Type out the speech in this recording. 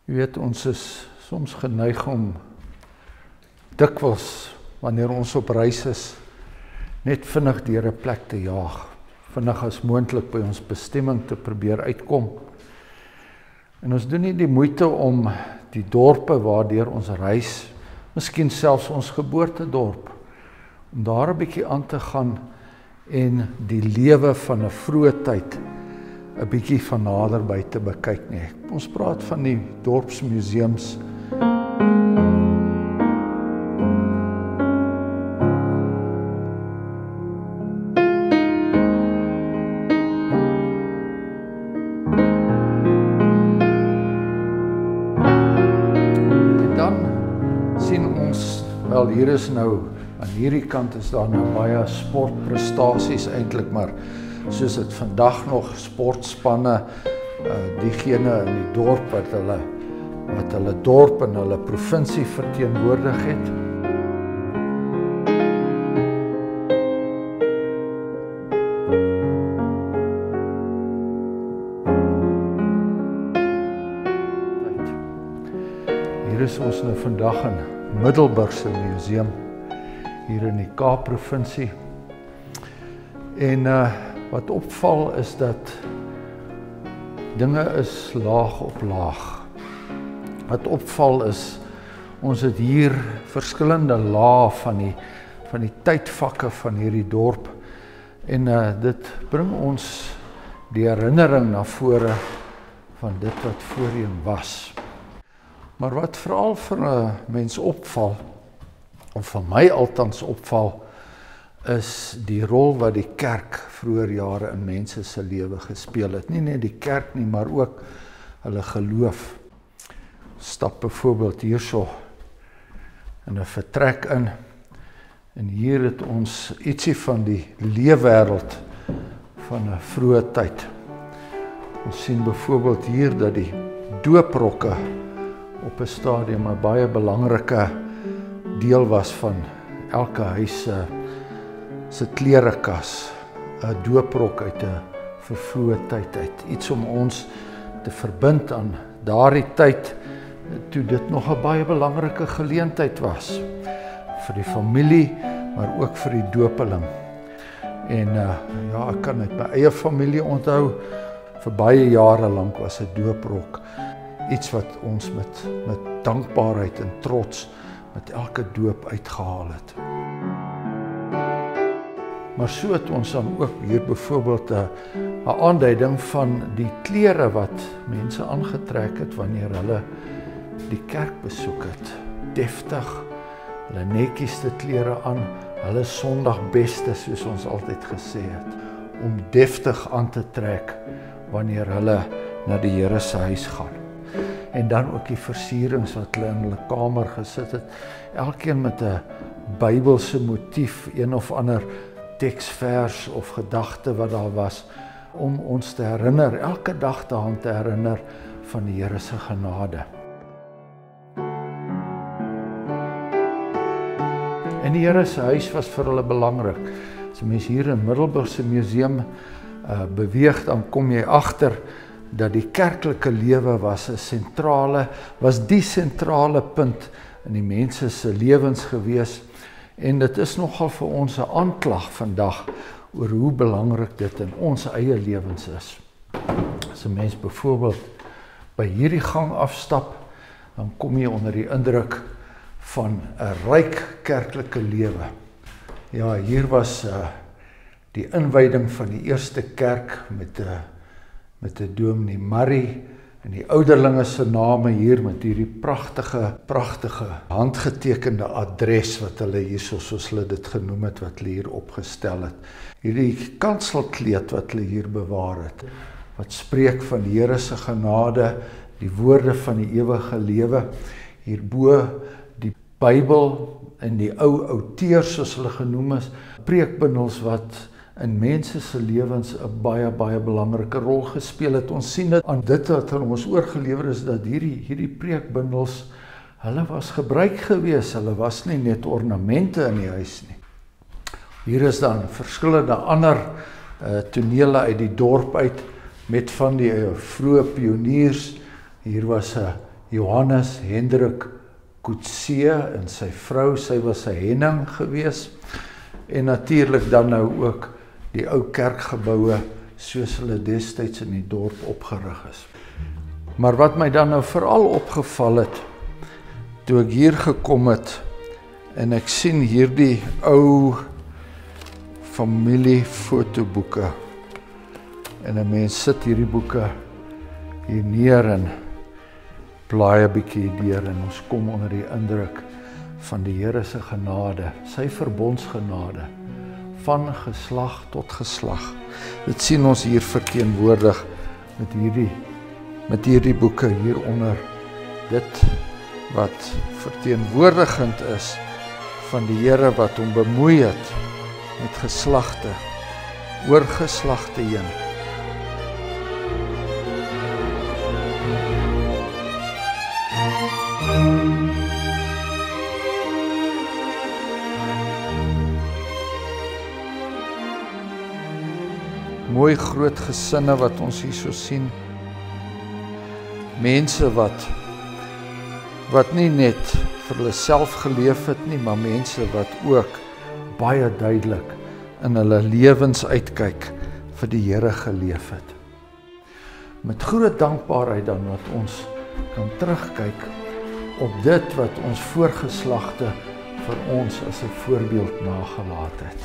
Jy weet, ons is soms geneig om dikwels, wanneer ons op reis is, net vinnig deur 'n plek te jaag. Vinnig as moontlik by ons bestemming te probeer uitkom. En ons doen nie die moeite om die dorpe waardeur ons reis, miskien selfs ons geboortedorp, om daar 'n bietjie aan te gaan en die lewe van 'n vroeë tyd 'n bietjie van naderby te bekyk nie. Ons praat van die dorpsmuseums. En dan sien ons, wel hier is nou, aan hierdie kant is daar nou baie sportprestasies eintlik, maar soos dit vandag nog sportspanne, diegene in die dorp wat hulle dorp en hulle provinsie verteenwoordig het. Hier is ons nou vandag in Middelburg se museum, hier in die Kaap-provinsie. En wat opval is dat dinge is laag op laag. Wat opval is, ons het hier verskillende lae van die tydvakke van hierdie dorp. En dit bring ons die herinnering na vore van dit wat voorheen was. Maar wat veral vir 'n mens opval, of van my althans opval, is die rol wat die kerk vroeër jare in mense se lewe gespeel het. Nie net die kerk nie, maar ook hulle geloof. Stap byvoorbeeld hierso in 'n vertrek in, en hier het ons ietsie van die leefwêreld van 'n vroeë tyd. Ons sien byvoorbeeld hier dat die dooprokke op 'n stadium 'n baie belangrike deel was van elke huis se klerekas, 'n dooprok uit 'n vroeë tyd uit. Iets om ons te verbind aan daardie tyd, toe dit nog 'n baie belangrike geleentheid was vir die familie, maar ook vir die doopeling. En ja, ek kan uit my eie familie onthou, vir baie jare lank was 'n dooprok iets wat ons met dankbaarheid en trots met elke doop uitgehaal het. Maar so het ons dan ook hier byvoorbeeld 'n aanduiding van die klere wat mense aangetrek het wanneer hulle die kerk besoek het. Deftig, hulle netjieste klere aan, hulle sondagbeste, soos ons altyd gesê het, om deftig aan te trek wanneer hulle na die Here se huis gaan. En dan ook die versierings wat hulle in hulle kamer gesit het, elkeen met 'n Bybelse motief, een of ander teksvers of gedagte wat daar was, om ons te herinner, elke dag daaraan te herinner van die Here se genade. En die Here se huis was vir hulle belangrik. As 'n mens hier in Middelburg se museum beweeg, dan kom jy agter dat die kerklike lewe was die sentrale punt in die mense se lewens gewees. En dit is nogal vir ons 'n aanklag vandag oor hoe belangrik dit in ons eie lewens is. As 'n mens byvoorbeeld by hierdie gang afstap, dan kom jy onder die indruk van 'n ryk kerklike lewe. Ja, hier was die inwyding van die eerste kerk met 'n dominee Murray, en die ouderlinge se name hier met hierdie pragtige handgetekende adres wat hulle hierso, soos hulle dit genoem het, wat hulle hier opgestel het. Hierdie kanselkleed wat hulle hier bewaar het, wat spreek van die Here se genade, die woorde van die ewige lewe. Hierbo die Bybel en die ou outeurs, soos hulle genoem is, preekbundels wat in mense se lewens 'n baie belangrike rol gespeel het. Ons sien dit aan dit wat aan ons oorgelewer is, dat hierdie preekbundels, hulle was gebruik gewees, hulle was nie net ornamente in die huis nie. Hier is dan verskillende ander tonele uit die dorp uit, met van die vroeë pioniers. Hier was 'n Johannes Hendrik Coetzee en sy vrou, sy was 'n Henning gewees, en natuurlik dan nou ook die ou kerkgeboue soos hulle destyds in die dorp opgerig is. Maar wat my dan nou veral opgeval het, toe ek hier gekom het, en ek sien hierdie ou familiefotoboeke, en 'n mens sit hierdie boeke hier neer en blaai 'n bietjie deur, en ons kom onder die indruk van die Here se genade, sy verbondsgenade, van geslag tot geslag. Dit sien ons hier verteenwoordig met hierdie boeke hieronder. Dit wat verteenwoordigend is van die Here wat hom bemoei het met geslagte, oor geslagte heen. Mooi groot gesinne wat ons hier so sien. Mense wat nie net vir hulle self geleef het nie, maar mense wat ook baie duidelik in hulle lewens uitkyk vir die Here geleef het. Met groot dankbaarheid dan wat ons kan terugkyk op dit wat ons voorgeslagte vir ons as 'n voorbeeld nagelaat het.